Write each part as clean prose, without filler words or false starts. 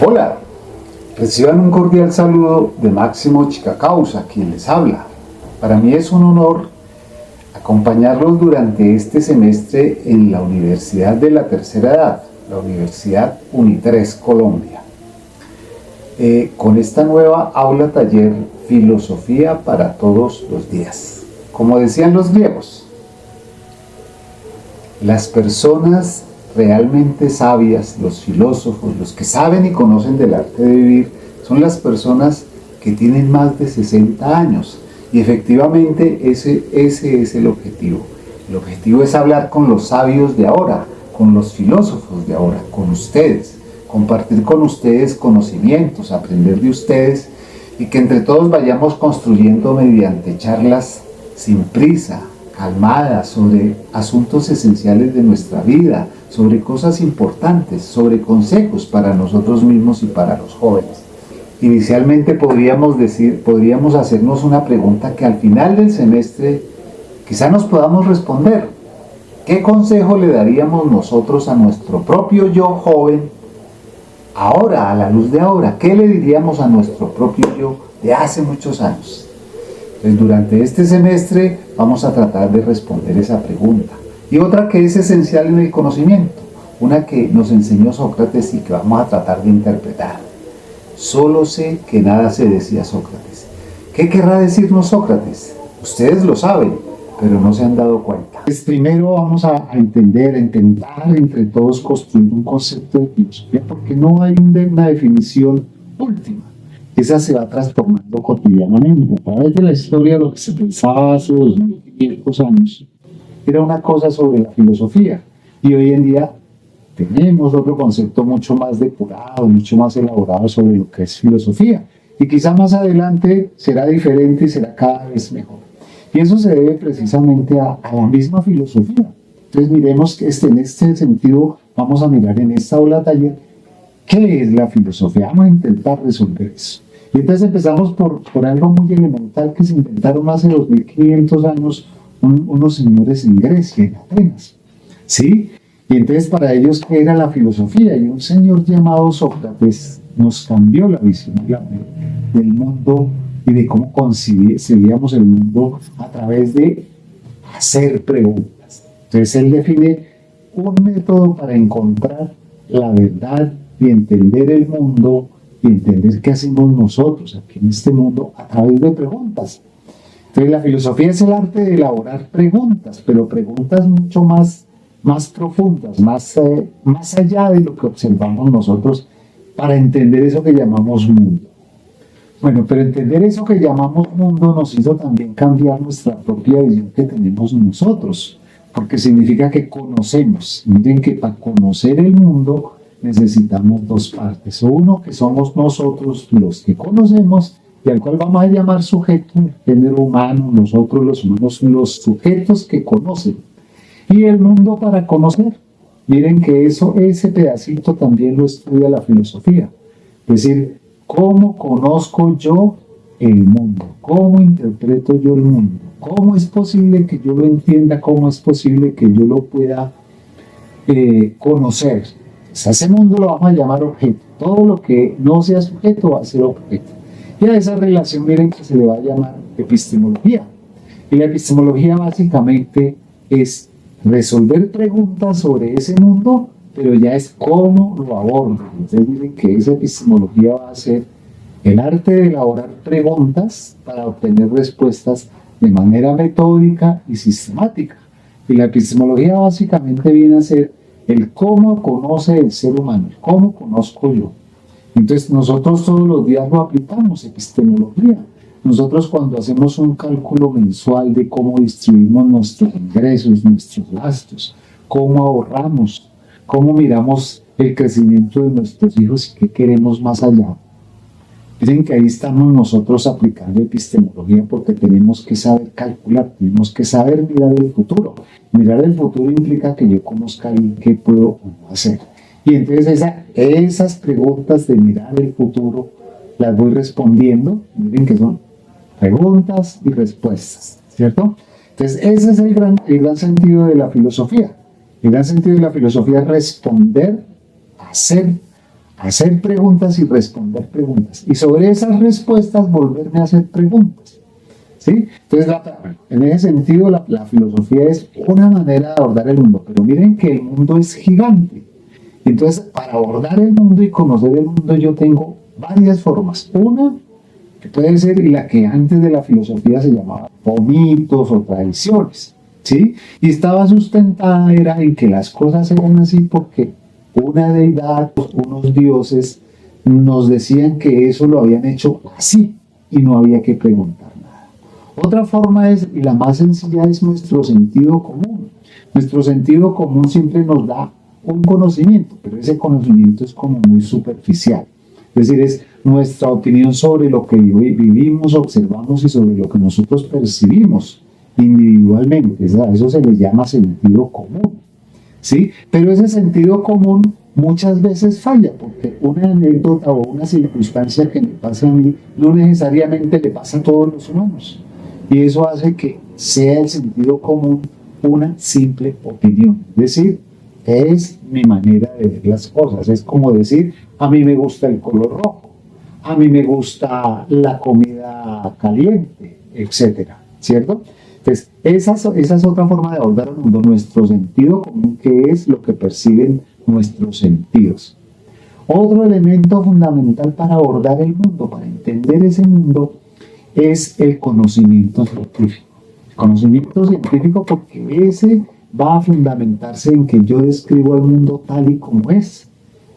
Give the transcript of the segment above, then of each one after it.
Hola, reciban un cordial saludo de Máximo Chicacausa, quien les habla. Para mí es un honor acompañarlos durante este semestre en la Universidad de la Tercera Edad, la Universidad UNI3 Colombia, con esta nueva aula taller Filosofía para todos los días. Como decían los griegos, las personas realmente sabias, los filósofos, los que saben y conocen del arte de vivir, son las personas que tienen más de 60 años. Y efectivamente ese es el objetivo. El objetivo es hablar con los sabios de ahora, con los filósofos de ahora, con ustedes, compartir con ustedes conocimientos, aprender de ustedes y que entre todos vayamos construyendo mediante charlas sin prisa, calmadas, sobre asuntos esenciales de nuestra vida, sobre cosas importantes, sobre consejos para nosotros mismos y para los jóvenes. Inicialmente podríamos hacernos una pregunta que al final del semestre quizá nos podamos responder. ¿Qué consejo le daríamos nosotros a nuestro propio yo joven ahora, a la luz de ahora? ¿Qué le diríamos a nuestro propio yo de hace muchos años? Entonces, durante este semestre vamos a tratar de responder esa pregunta. Y otra que es esencial en el conocimiento, una que nos enseñó Sócrates y que vamos a tratar de interpretar. Solo sé que nada se decía Sócrates. ¿Qué querrá decirnos Sócrates? Ustedes lo saben, pero no se han dado cuenta. Pues primero vamos a entender, a intentar entre todos construir un concepto de filosofía, porque no hay una definición última. Esa se va transformando cotidianamente. A través de la historia, lo que se pensaba hace 2500 años era una cosa sobre la filosofía. Y hoy en día tenemos otro concepto mucho más depurado, mucho más elaborado sobre lo que es filosofía. Y quizá más adelante será diferente y será cada vez mejor. Y eso se debe precisamente a la misma filosofía. Entonces miremos que en este sentido vamos a mirar en esta aula taller qué es la filosofía. Vamos a intentar resolver eso. Y entonces empezamos por algo muy elemental que se inventaron hace 2500 años unos señores en Grecia, en Atenas. ¿Sí? Y entonces para ellos, ¿qué era la filosofía? Y un señor llamado Sócrates nos cambió la visión del mundo y de cómo concebíamos el mundo a través de hacer preguntas. Entonces él define un método para encontrar la verdad y entender el mundo y entender qué hacemos nosotros aquí en este mundo a través de preguntas. Entonces la filosofía es el arte de elaborar preguntas, pero preguntas mucho más profundas, más allá de lo que observamos nosotros para entender eso que llamamos mundo. Bueno, pero entender eso que llamamos mundo nos hizo también cambiar nuestra propia visión que tenemos nosotros, porque significa que conocemos. Miren que para conocer el mundo necesitamos dos partes. Uno, que somos nosotros los que conocemos, y al cual vamos a llamar sujeto, género humano, nosotros los humanos, los sujetos que conocen. Y el mundo para conocer. Miren que ese pedacito también lo estudia la filosofía. Es decir, ¿cómo conozco yo el mundo? ¿Cómo interpreto yo el mundo? ¿Cómo es posible que yo lo entienda? ¿Cómo es posible que yo lo pueda conocer? Pues a ese mundo lo vamos a llamar objeto. Todo lo que no sea sujeto va a ser objeto. Y a esa relación, miren que se le va a llamar epistemología. Y la epistemología básicamente es resolver preguntas sobre ese mundo, pero ya es cómo lo abordo. Entonces miren que esa epistemología va a ser el arte de elaborar preguntas para obtener respuestas de manera metódica y sistemática. Y la epistemología básicamente viene a ser el cómo conoce el ser humano, cómo conozco yo. Entonces nosotros todos los días lo aplicamos, epistemología. Nosotros cuando hacemos un cálculo mensual de cómo distribuimos nuestros ingresos, nuestros gastos, cómo ahorramos, cómo miramos el crecimiento de nuestros hijos y qué queremos más allá. Miren que ahí estamos nosotros aplicando epistemología porque tenemos que saber calcular, tenemos que saber mirar el futuro. Mirar el futuro implica que yo conozca bien qué puedo o no hacer. Y entonces esas preguntas de mirar el futuro las voy respondiendo. Miren que son preguntas y respuestas, ¿cierto? Entonces ese es el gran sentido de la filosofía. El gran sentido de la filosofía es responder, hacer hacer preguntas y responder preguntas. Y sobre esas respuestas volverme a hacer preguntas. ¿Sí? Entonces, en ese sentido, la filosofía es una manera de abordar el mundo. Pero miren que el mundo es gigante. Entonces, para abordar el mundo y conocer el mundo, yo tengo varias formas. Una, que puede ser la que antes de la filosofía se llamaba o mitos o tradiciones. ¿Sí? Y estaba sustentada era en que las cosas eran así porque una deidad, unos dioses, nos decían que eso lo habían hecho así y no había que preguntar nada. Otra forma es, y la más sencilla, es nuestro sentido común. Nuestro sentido común siempre nos da un conocimiento, pero ese conocimiento es como muy superficial. Es decir, es nuestra opinión sobre lo que vivimos, observamos y sobre lo que nosotros percibimos individualmente. Eso se le llama sentido común. ¿Sí? Pero ese sentido común muchas veces falla, porque una anécdota o una circunstancia que me pasa a mí no necesariamente le pasa a todos los humanos. Y eso hace que sea el sentido común una simple opinión. Es decir, es mi manera de ver las cosas. Es como decir, a mí me gusta el color rojo, a mí me gusta la comida caliente, etcétera, ¿cierto? Entonces, esa es otra forma de abordar el mundo, nuestro sentido común, que es lo que perciben nuestros sentidos. Otro elemento fundamental para abordar el mundo, para entender ese mundo, es el conocimiento científico. El conocimiento científico, porque ese va a fundamentarse en que yo describo el mundo tal y como es.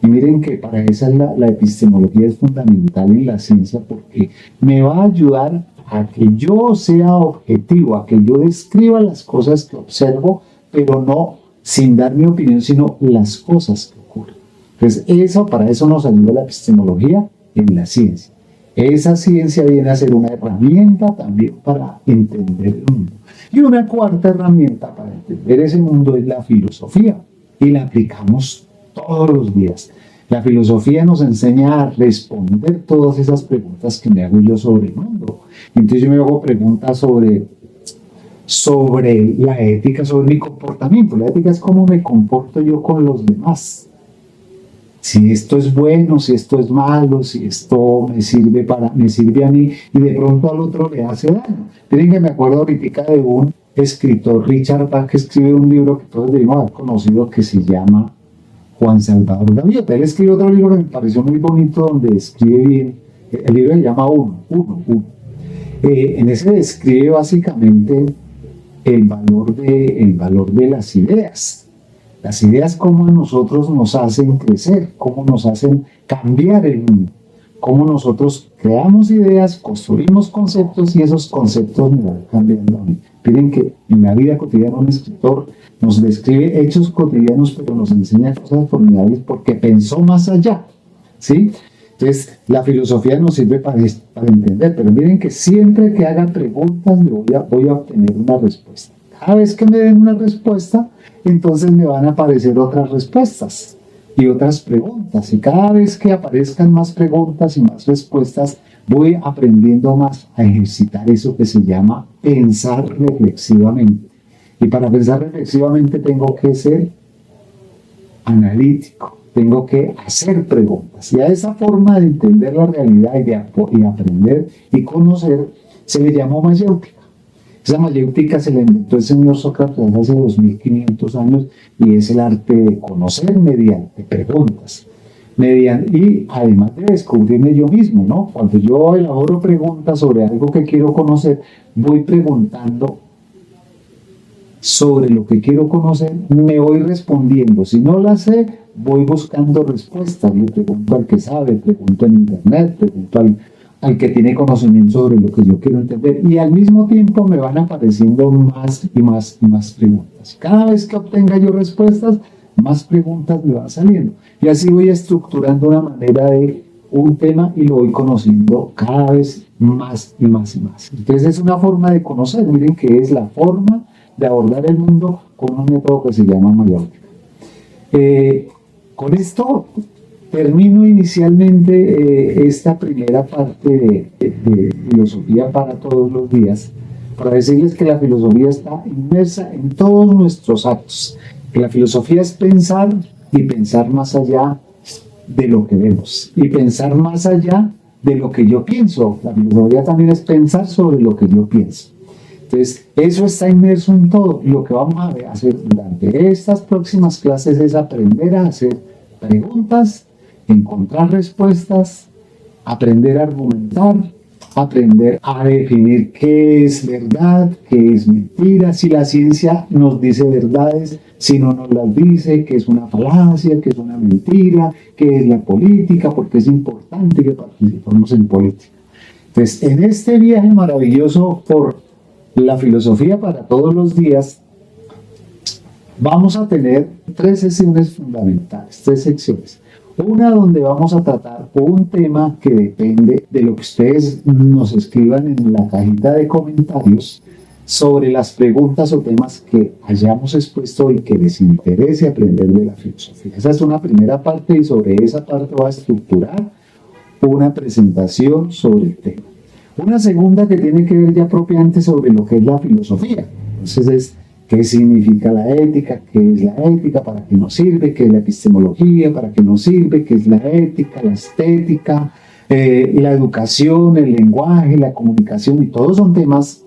Y miren que para esa la epistemología es fundamental en la ciencia, porque me va a ayudar a que yo sea objetivo, a que yo describa las cosas que observo, pero no sin dar mi opinión, sino las cosas que ocurren. Entonces, para eso nos ayuda la epistemología en la ciencia. Esa ciencia viene a ser una herramienta también para entender el mundo. Y una cuarta herramienta para entender ese mundo es la filosofía, y la aplicamos todos los días. La filosofía nos enseña a responder todas esas preguntas que me hago yo sobre el mundo. Entonces yo me hago preguntas sobre la ética, sobre mi comportamiento. La ética es cómo me comporto yo con los demás. Si esto es bueno, si esto es malo, si esto me sirve a mí y de pronto al otro le hace daño. Miren que me acuerdo ahorita de un escritor, Richard Bach, que escribe un libro que todos debemos haber conocido, que se llama Juan Salvador Gaviota. Él escribe otro libro que me pareció muy bonito, donde describe bien, el libro se llama Uno. En ese describe básicamente el valor de las ideas. Las ideas, cómo a nosotros nos hacen crecer, cómo nos hacen cambiar el mundo, cómo nosotros creamos ideas, construimos conceptos y esos conceptos nos van cambiando a mí. Miren que en la vida cotidiana un escritor nos describe hechos cotidianos, pero nos enseña cosas formidables porque pensó más allá, ¿sí? Entonces, la filosofía nos sirve para entender, pero miren que siempre que haga preguntas voy a obtener una respuesta. Cada vez que me den una respuesta, entonces me van a aparecer otras respuestas y otras preguntas. Y cada vez que aparezcan más preguntas y más respuestas, voy aprendiendo más a ejercitar eso que se llama pensar reflexivamente. Y para pensar reflexivamente tengo que ser analítico, tengo que hacer preguntas. Y a esa forma de entender la realidad y aprender y conocer se le llamó mayéutica. Esa mayéutica se la inventó el señor Sócrates hace 2500 años y es el arte de conocer mediante preguntas. Y además de descubrirme yo mismo, ¿no? Cuando yo elaboro preguntas sobre algo que quiero conocer, voy preguntando sobre lo que quiero conocer, me voy respondiendo. Si no la sé, voy buscando respuestas. Le pregunto al que sabe, pregunto en internet, pregunto al que tiene conocimiento sobre lo que yo quiero entender. Y al mismo tiempo me van apareciendo más y más y más preguntas. Cada vez que obtenga yo respuestas, más preguntas me van saliendo. Y así voy estructurando una manera de un tema y lo voy conociendo cada vez más y más y más. Entonces es una forma de conocer. Miren que es la forma de abordar el mundo con un método que se llama mayéutica. Con esto termino inicialmente esta primera parte de filosofía para todos los días, para decirles que la filosofía está inmersa en todos nuestros actos, que la filosofía es pensar y pensar más allá de lo que vemos y pensar más allá de lo que yo pienso. La filosofía también es pensar sobre lo que yo pienso. Entonces, eso está inmerso en todo. Lo que vamos a hacer durante estas próximas clases es aprender a hacer preguntas, encontrar respuestas, aprender a argumentar, aprender a definir qué es verdad, qué es mentira, si la ciencia nos dice verdades, si no nos las dice, qué es una falacia, qué es una mentira, qué es la política, porque es importante que participemos en política. Entonces, en este viaje maravilloso por la filosofía para todos los días, vamos a tener 3 sesiones fundamentales, 3 secciones. Una donde vamos a tratar un tema que depende de lo que ustedes nos escriban en la cajita de comentarios sobre las preguntas o temas que hayamos expuesto y que les interese aprender de la filosofía. Esa es una primera parte y sobre esa parte va a estructurar una presentación sobre el tema. Una segunda que tiene que ver ya propiamente sobre lo que es la filosofía. Entonces es qué significa la ética, qué es la ética, para qué nos sirve, qué es la epistemología, para qué nos sirve, qué es la ética, la estética, la educación, el lenguaje, la comunicación, y todos son temas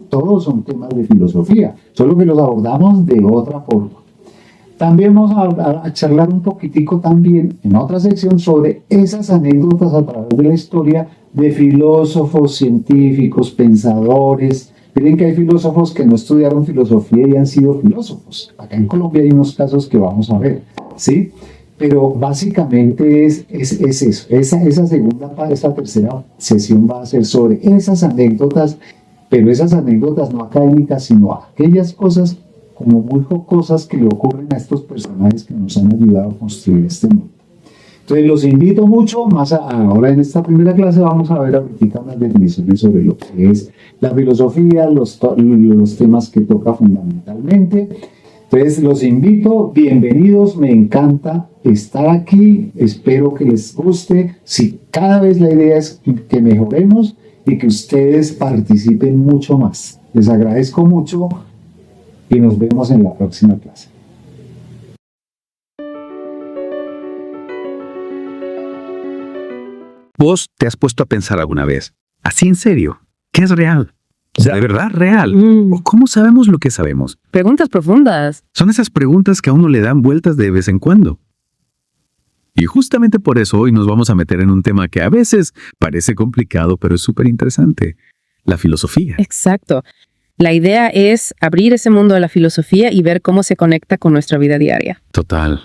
de filosofía, solo que los abordamos de otra forma. También vamos a charlar un poquitico también en otra sección sobre esas anécdotas a través de la historia de filósofos, científicos, pensadores. Miren que hay filósofos que no estudiaron filosofía y han sido filósofos. Acá en Colombia hay unos casos que vamos a ver, ¿sí? Pero básicamente es eso. Esa tercera sesión va a ser sobre esas anécdotas, pero esas anécdotas no académicas, sino aquellas cosas como muy jocosas que le ocurren a estos personajes que nos han ayudado a construir este mundo. Entonces los invito mucho, ahora en esta primera clase vamos a ver ahorita unas definiciones sobre lo que es la filosofía, los temas que toca fundamentalmente. Entonces los invito, bienvenidos, me encanta estar aquí, espero que les guste. Si cada vez la idea es que mejoremos y que ustedes participen mucho más. Les agradezco mucho y nos vemos en la próxima clase. ¿Vos te has puesto a pensar alguna vez, así en serio, qué es real? ¿De verdad real? ¿O cómo sabemos lo que sabemos? Preguntas profundas. Son esas preguntas que a uno le dan vueltas de vez en cuando. Y justamente por eso hoy nos vamos a meter en un tema que a veces parece complicado, pero es súper interesante. La filosofía. Exacto. La idea es abrir ese mundo de la filosofía y ver cómo se conecta con nuestra vida diaria. Total.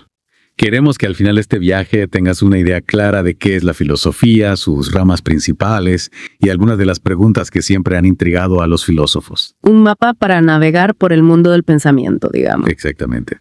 Queremos que al final de este viaje tengas una idea clara de qué es la filosofía, sus ramas principales y algunas de las preguntas que siempre han intrigado a los filósofos. Un mapa para navegar por el mundo del pensamiento, digamos. Exactamente.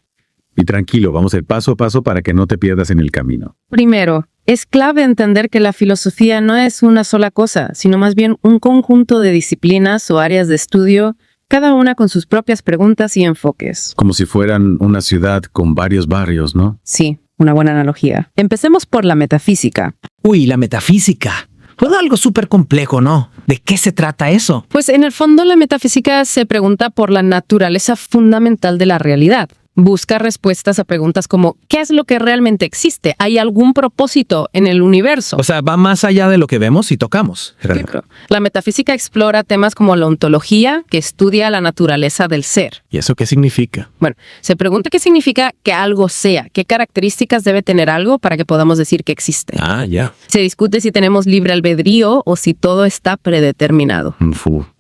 Y tranquilo, vamos a ir paso a paso para que no te pierdas en el camino. Primero, es clave entender que la filosofía no es una sola cosa, sino más bien un conjunto de disciplinas o áreas de estudio, cada una con sus propias preguntas y enfoques. Como si fueran una ciudad con varios barrios, ¿no? Sí, una buena analogía. Empecemos por la metafísica. Uy, la metafísica. Fue algo súper complejo, ¿no? ¿De qué se trata eso? Pues en el fondo la metafísica se pregunta por la naturaleza fundamental de la realidad. Busca respuestas a preguntas como ¿qué es lo que realmente existe? ¿Hay algún propósito en el universo? O sea, va más allá de lo que vemos y tocamos. Claro. La metafísica explora temas como la ontología, que estudia la naturaleza del ser. ¿Y eso qué significa? Bueno, se pregunta qué significa que algo sea, qué características debe tener algo para que podamos decir que existe. Ah, ya. Se discute si tenemos libre albedrío o si todo está predeterminado.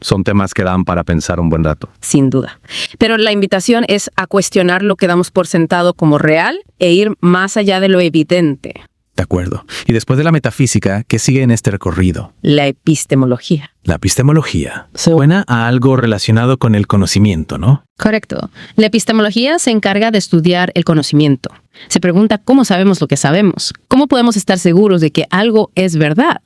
Son temas que dan para pensar un buen rato. Sin duda. Pero la invitación es a cuestionar lo que damos por sentado como real e ir más allá de lo evidente. De acuerdo. Y después de la metafísica, ¿qué sigue en este recorrido? La epistemología. La epistemología. Suena a algo relacionado con el conocimiento, ¿no? Correcto. La epistemología se encarga de estudiar el conocimiento. Se pregunta cómo sabemos lo que sabemos. ¿Cómo podemos estar seguros de que algo es verdad?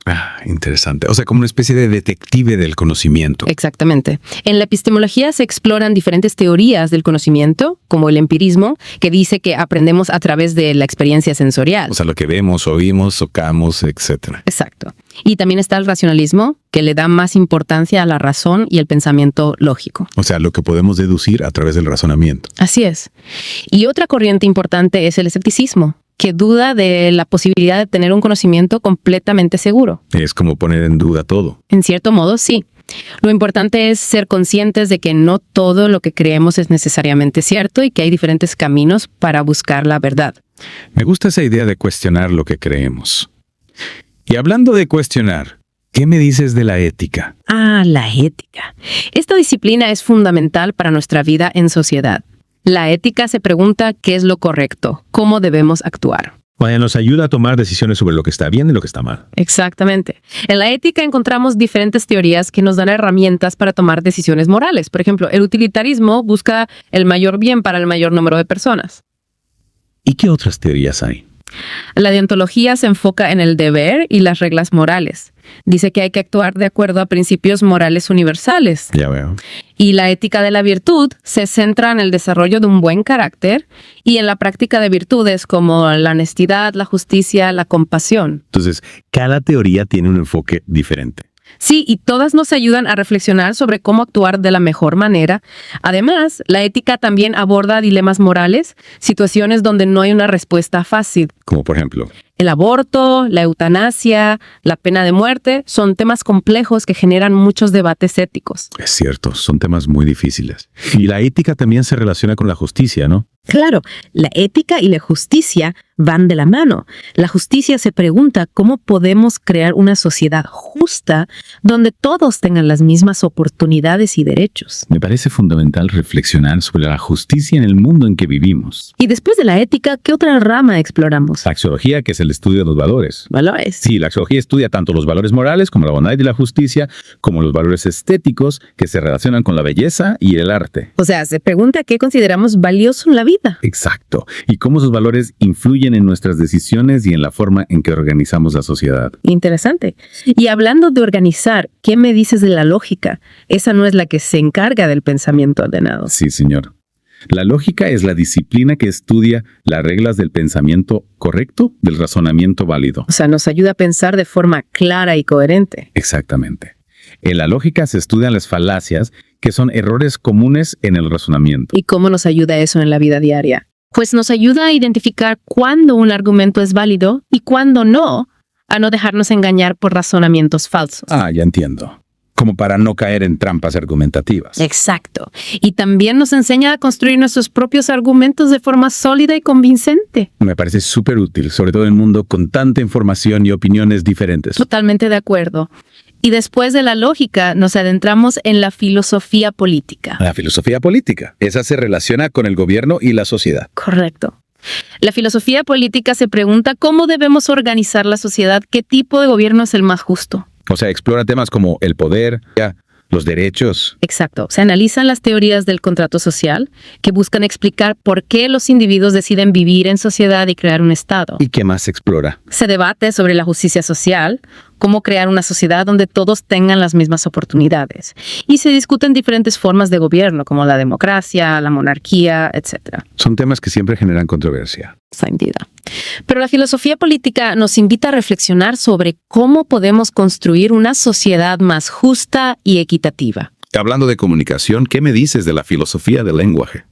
Interesante. O sea, como una especie de detective del conocimiento. Exactamente. En la epistemología se exploran diferentes teorías del conocimiento, como el empirismo, que dice que aprendemos a través de la experiencia sensorial. O sea, lo que vemos, oímos, tocamos, etc. Exacto. Y también está el racionalismo, que le da más importancia a la razón y el pensamiento lógico. O sea, lo que podemos deducir a través del razonamiento. Así es. Y otra corriente importante es el escepticismo, que duda de la posibilidad de tener un conocimiento completamente seguro. Es como poner en duda todo. En cierto modo, sí. Lo importante es ser conscientes de que no todo lo que creemos es necesariamente cierto y que hay diferentes caminos para buscar la verdad. Me gusta esa idea de cuestionar lo que creemos. Y hablando de cuestionar, ¿qué me dices de la ética? Ah, la ética. Esta disciplina es fundamental para nuestra vida en sociedad. La ética se pregunta qué es lo correcto, cómo debemos actuar. Vaya, nos ayuda a tomar decisiones sobre lo que está bien y lo que está mal. Exactamente. En la ética encontramos diferentes teorías que nos dan herramientas para tomar decisiones morales. Por ejemplo, el utilitarismo busca el mayor bien para el mayor número de personas. ¿Y qué otras teorías hay? La deontología se enfoca en el deber y las reglas morales. Dice que hay que actuar de acuerdo a principios morales universales. Ya veo. Y la ética de la virtud se centra en el desarrollo de un buen carácter y en la práctica de virtudes como la honestidad, la justicia, la compasión. Entonces, cada teoría tiene un enfoque diferente. Sí, y todas nos ayudan a reflexionar sobre cómo actuar de la mejor manera. Además, la ética también aborda dilemas morales, situaciones donde no hay una respuesta fácil. Como por ejemplo, El aborto, la eutanasia, la pena de muerte son temas complejos que generan muchos debates éticos. es cierto, son temas muy difíciles. Y la ética también se relaciona con la justicia, ¿no? Claro, la ética y la justicia van de la mano. La justicia se pregunta cómo podemos crear una sociedad justa donde todos tengan las mismas oportunidades y derechos. Me parece fundamental reflexionar sobre la justicia en el mundo en que vivimos. Y después de la ética, ¿qué otra rama exploramos? La axiología, que es el estudio de los valores. Valores. Sí, la axiología estudia tanto los valores morales como la bondad y la justicia, como los valores estéticos que se relacionan con la belleza y el arte. O sea, se pregunta qué consideramos valioso en la vida. Exacto. Y cómo esos valores influyen en nuestras decisiones y en la forma en que organizamos la sociedad. Interesante. Y hablando de organizar, ¿qué me dices de la lógica? Esa no es la que se encarga del pensamiento ordenado. Sí, señor. La lógica es la disciplina que estudia las reglas del pensamiento correcto, del razonamiento válido. O sea, nos ayuda a pensar de forma clara y coherente. Exactamente. En la lógica se estudian las falacias, que son errores comunes en el razonamiento. ¿Y cómo nos ayuda eso en la vida diaria? Pues nos ayuda a identificar cuándo un argumento es válido y cuándo no, a no dejarnos engañar por razonamientos falsos. Ah, ya entiendo. Como para no caer en trampas argumentativas. Exacto. Y también nos enseña a construir nuestros propios argumentos de forma sólida y convincente. Me parece súper útil, sobre todo en un mundo con tanta información y opiniones diferentes. Totalmente de acuerdo. Y después de la lógica, nos adentramos en la filosofía política. La filosofía política. Esa se relaciona con el gobierno y la sociedad. Correcto. La filosofía política se pregunta cómo debemos organizar la sociedad, qué tipo de gobierno es el más justo. O sea, explora temas como el poder, los derechos. Exacto. Se analizan las teorías del contrato social que buscan explicar por qué los individuos deciden vivir en sociedad y crear un Estado. ¿Y qué más se explora? Se debate sobre la justicia social, cómo crear una sociedad donde todos tengan las mismas oportunidades. Y se discuten diferentes formas de gobierno, como la democracia, la monarquía, etc. Son temas que siempre generan controversia. Sin duda. Pero la filosofía política nos invita a reflexionar sobre cómo podemos construir una sociedad más justa y equitativa. Hablando de comunicación, ¿qué me dices de la filosofía del lenguaje?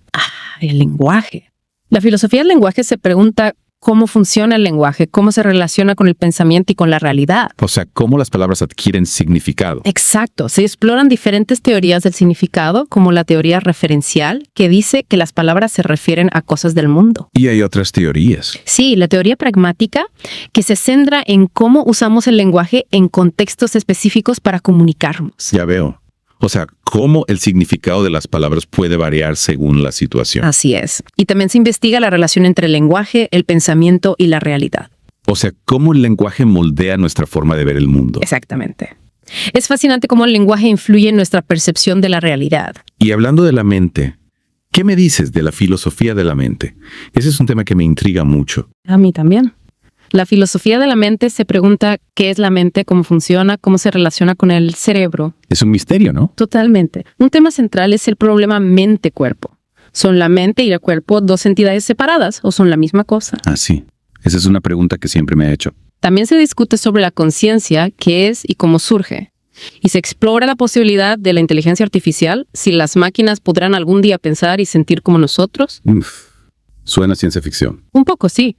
El lenguaje. La filosofía del lenguaje se pregunta cómo funciona el lenguaje, cómo se relaciona con el pensamiento y con la realidad. O sea, ¿cómo las palabras adquieren significado? Exacto. Se exploran diferentes teorías del significado, como la teoría referencial, que dice que las palabras se refieren a cosas del mundo. Y hay otras teorías. Sí, la teoría pragmática, que se centra en cómo usamos el lenguaje en contextos específicos para comunicarnos. Ya veo. O sea, cómo el significado de las palabras puede variar según la situación. Así es. Y también se investiga la relación entre el lenguaje, el pensamiento y la realidad. O sea, cómo el lenguaje moldea nuestra forma de ver el mundo. Exactamente. Es fascinante cómo el lenguaje influye en nuestra percepción de la realidad. Y hablando de la mente, ¿qué me dices de la filosofía de la mente? Ese es un tema que me intriga mucho. A mí también. La filosofía de la mente se pregunta qué es la mente, cómo funciona, cómo se relaciona con el cerebro. Es un misterio, ¿no? Totalmente. Un tema central es el problema mente-cuerpo. ¿Son la mente y el cuerpo dos entidades separadas o son la misma cosa? Ah, sí. Esa es una pregunta que siempre me he hecho. También se discute sobre la conciencia, qué es y cómo surge. Y se explora la posibilidad de la inteligencia artificial, si las máquinas podrán algún día pensar y sentir como nosotros. Suena ciencia ficción. Un poco sí,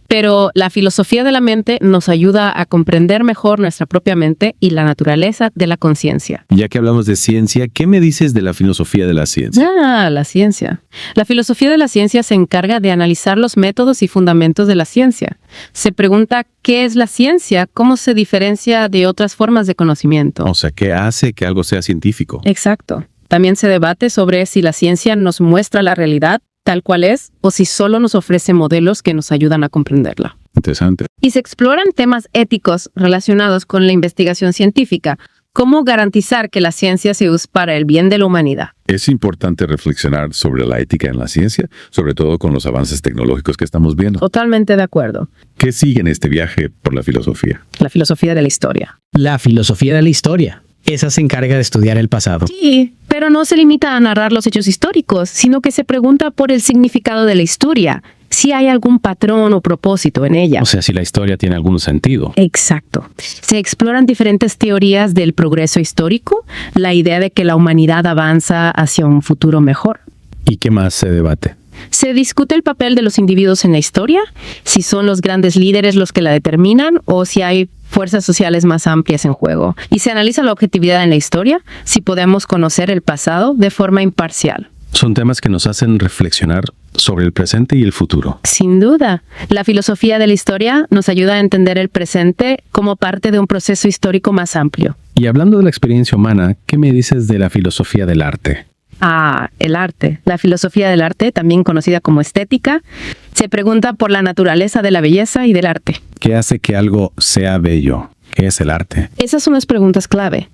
pero la filosofía de la mente nos ayuda a comprender mejor nuestra propia mente y la naturaleza de la conciencia. Ya que hablamos de ciencia, ¿qué me dices de la filosofía de la ciencia? La ciencia. La filosofía de la ciencia se encarga de analizar los métodos y fundamentos de la ciencia. Se pregunta qué es la ciencia, cómo se diferencia de otras formas de conocimiento. O sea, ¿qué hace que algo sea científico? Exacto. También se debate sobre si la ciencia nos muestra la realidad tal cual es o si solo nos ofrece modelos que nos ayudan a comprenderla. Interesante. Y se exploran temas éticos relacionados con la investigación científica. ¿Cómo garantizar que la ciencia se use para el bien de la humanidad? Es importante reflexionar sobre la ética en la ciencia, sobre todo con los avances tecnológicos que estamos viendo. Totalmente de acuerdo. ¿Qué sigue en este viaje por la filosofía? La filosofía de la historia. La filosofía de la historia. Esa se encarga de estudiar el pasado. Sí, pero no se limita a narrar los hechos históricos, sino que se pregunta por el significado de la historia, si hay algún patrón o propósito en ella. O sea, si la historia tiene algún sentido. Exacto. Se exploran diferentes teorías del progreso histórico, la idea de que la humanidad avanza hacia un futuro mejor. ¿Y qué más se debate? Se discute el papel de los individuos en la historia, si son los grandes líderes los que la determinan o si hay fuerzas sociales más amplias en juego. Y se analiza la objetividad en la historia, si podemos conocer el pasado de forma imparcial. Son temas que nos hacen reflexionar sobre el presente y el futuro. Sin duda, la filosofía de la historia nos ayuda a entender el presente como parte de un proceso histórico más amplio. Y hablando de la experiencia humana, ¿qué me dices de la filosofía del arte? El arte. La filosofía del arte, también conocida como estética, se pregunta por la naturaleza de la belleza y del arte. ¿Qué hace que algo sea bello? ¿Qué es el arte? Esas son las preguntas clave.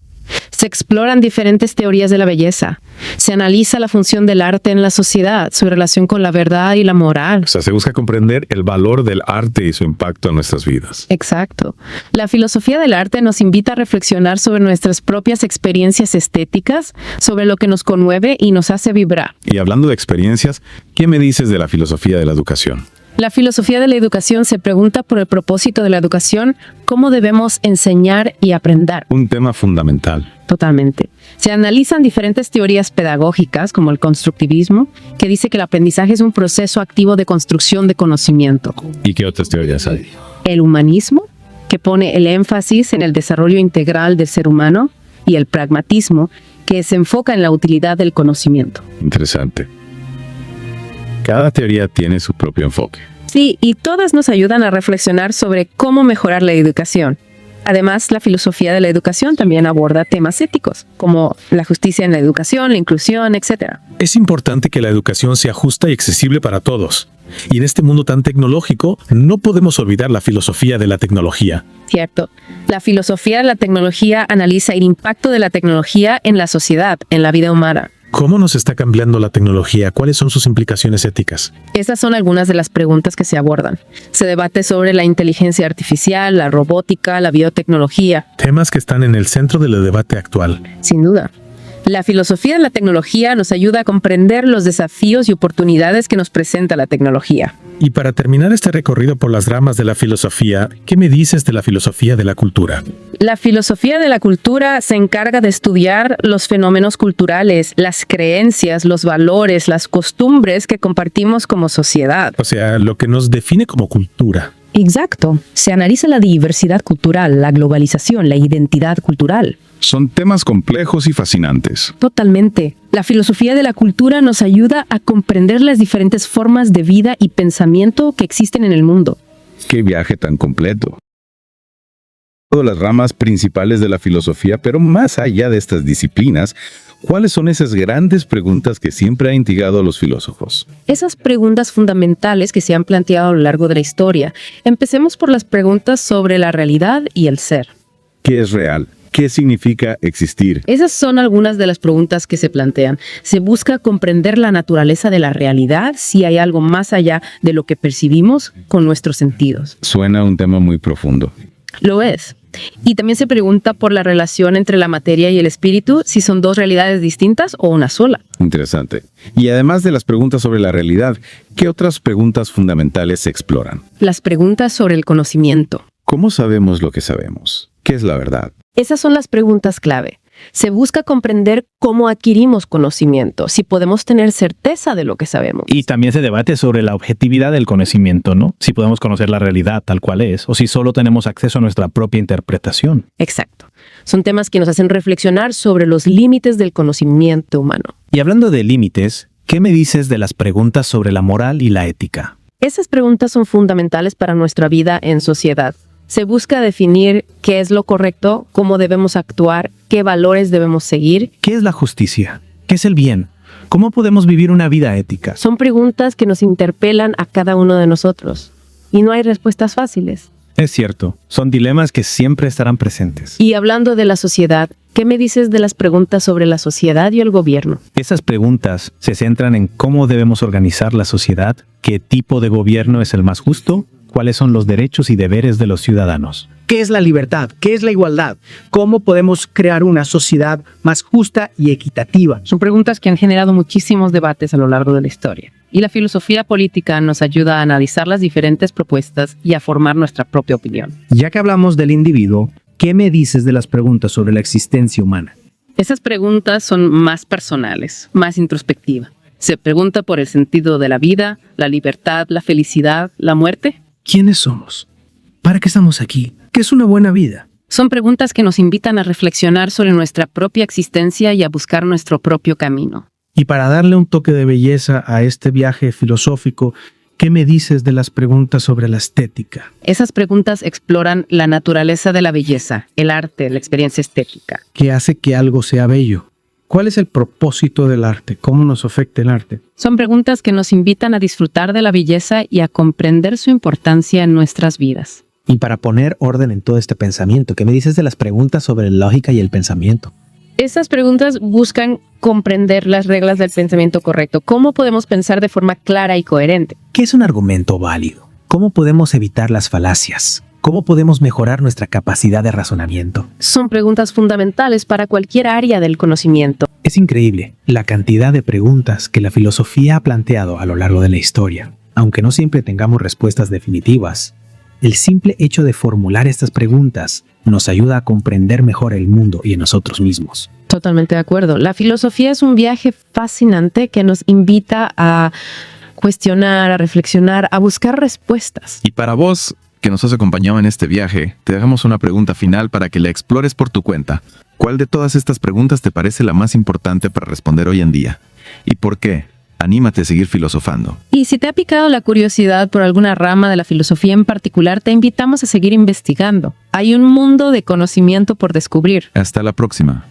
Se exploran diferentes teorías de la belleza. Se analiza la función del arte en la sociedad, su relación con la verdad y la moral. O sea, se busca comprender el valor del arte y su impacto en nuestras vidas. Exacto. La filosofía del arte nos invita a reflexionar sobre nuestras propias experiencias estéticas, sobre lo que nos conmueve y nos hace vibrar. Y hablando de experiencias, ¿qué me dices de la filosofía de la educación? La filosofía de la educación se pregunta por el propósito de la educación, cómo debemos enseñar y aprender. Un tema fundamental. Totalmente. Se analizan diferentes teorías pedagógicas, como el constructivismo, que dice que el aprendizaje es un proceso activo de construcción de conocimiento. ¿Y qué otras teorías hay? El humanismo, que pone el énfasis en el desarrollo integral del ser humano, y el pragmatismo, que se enfoca en la utilidad del conocimiento. Interesante. Cada teoría tiene su propio enfoque. Sí, y todas nos ayudan a reflexionar sobre cómo mejorar la educación. Además, la filosofía de la educación también aborda temas éticos, como la justicia en la educación, la inclusión, etc. Es importante que la educación sea justa y accesible para todos. Y en este mundo tan tecnológico, no podemos olvidar la filosofía de la tecnología. Cierto. La filosofía de la tecnología analiza el impacto de la tecnología en la sociedad, en la vida humana. ¿Cómo nos está cambiando la tecnología? ¿Cuáles son sus implicaciones éticas? Esas son algunas de las preguntas que se abordan. Se debate sobre la inteligencia artificial, la robótica, la biotecnología. Temas que están en el centro del debate actual. Sin duda. La filosofía de la tecnología nos ayuda a comprender los desafíos y oportunidades que nos presenta la tecnología. Y para terminar este recorrido por las ramas de la filosofía, ¿qué me dices de la filosofía de la cultura? La filosofía de la cultura se encarga de estudiar los fenómenos culturales, las creencias, los valores, las costumbres que compartimos como sociedad. O sea, lo que nos define como cultura. Exacto. Se analiza la diversidad cultural, la globalización, la identidad cultural. Son temas complejos y fascinantes. Totalmente. La filosofía de la cultura nos ayuda a comprender las diferentes formas de vida y pensamiento que existen en el mundo. ¡Qué viaje tan completo! Todas las ramas principales de la filosofía, pero más allá de estas disciplinas, ¿cuáles son esas grandes preguntas que siempre han intrigado a los filósofos? Esas preguntas fundamentales que se han planteado a lo largo de la historia. Empecemos por las preguntas sobre la realidad y el ser. ¿Qué es real? ¿Qué significa existir? Esas son algunas de las preguntas que se plantean. Se busca comprender la naturaleza de la realidad, si hay algo más allá de lo que percibimos con nuestros sentidos. Suena un tema muy profundo. Lo es. Y también se pregunta por la relación entre la materia y el espíritu, si son dos realidades distintas o una sola. Interesante. Y además de las preguntas sobre la realidad, ¿qué otras preguntas fundamentales se exploran? Las preguntas sobre el conocimiento. ¿Cómo sabemos lo que sabemos? ¿Qué es la verdad? Esas son las preguntas clave. Se busca comprender cómo adquirimos conocimiento, si podemos tener certeza de lo que sabemos. Y también se debate sobre la objetividad del conocimiento, ¿no? Si podemos conocer la realidad tal cual es, o si solo tenemos acceso a nuestra propia interpretación. Exacto. Son temas que nos hacen reflexionar sobre los límites del conocimiento humano. Y hablando de límites, ¿qué me dices de las preguntas sobre la moral y la ética? Esas preguntas son fundamentales para nuestra vida en sociedad. Se busca definir qué es lo correcto, cómo debemos actuar, qué valores debemos seguir. ¿Qué es la justicia? ¿Qué es el bien? ¿Cómo podemos vivir una vida ética? Son preguntas que nos interpelan a cada uno de nosotros. Y no hay respuestas fáciles. Es cierto, son dilemas que siempre estarán presentes. Y hablando de la sociedad, ¿qué me dices de las preguntas sobre la sociedad y el gobierno? Esas preguntas se centran en cómo debemos organizar la sociedad, qué tipo de gobierno es el más justo, cuáles son los derechos y deberes de los ciudadanos. ¿Qué es la libertad? ¿Qué es la igualdad? ¿Cómo podemos crear una sociedad más justa y equitativa? Son preguntas que han generado muchísimos debates a lo largo de la historia. Y la filosofía política nos ayuda a analizar las diferentes propuestas y a formar nuestra propia opinión. Ya que hablamos del individuo, ¿qué me dices de las preguntas sobre la existencia humana? Esas preguntas son más personales, más introspectivas. Se pregunta por el sentido de la vida, la libertad, la felicidad, la muerte. ¿Quiénes somos? ¿Para qué estamos aquí? ¿Qué es una buena vida? Son preguntas que nos invitan a reflexionar sobre nuestra propia existencia y a buscar nuestro propio camino. Y para darle un toque de belleza a este viaje filosófico, ¿qué me dices de las preguntas sobre la estética? Esas preguntas exploran la naturaleza de la belleza, el arte, la experiencia estética. ¿Qué hace que algo sea bello? ¿Cuál es el propósito del arte? ¿Cómo nos afecta el arte? Son preguntas que nos invitan a disfrutar de la belleza y a comprender su importancia en nuestras vidas. Y para poner orden en todo este pensamiento, ¿qué me dices de las preguntas sobre la lógica y el pensamiento? Estas preguntas buscan comprender las reglas del pensamiento correcto. ¿Cómo podemos pensar de forma clara y coherente? ¿Qué es un argumento válido? ¿Cómo podemos evitar las falacias? ¿Cómo podemos mejorar nuestra capacidad de razonamiento? Son preguntas fundamentales para cualquier área del conocimiento. Es increíble la cantidad de preguntas que la filosofía ha planteado a lo largo de la historia. Aunque no siempre tengamos respuestas definitivas, el simple hecho de formular estas preguntas nos ayuda a comprender mejor el mundo y a nosotros mismos. Totalmente de acuerdo. La filosofía es un viaje fascinante que nos invita a cuestionar, a reflexionar, a buscar respuestas. Y para vos, que nos has acompañado en este viaje, te dejamos una pregunta final para que la explores por tu cuenta. ¿Cuál de todas estas preguntas te parece la más importante para responder hoy en día? ¿Y por qué? Anímate a seguir filosofando. Y si te ha picado la curiosidad por alguna rama de la filosofía en particular, te invitamos a seguir investigando. Hay un mundo de conocimiento por descubrir. Hasta la próxima.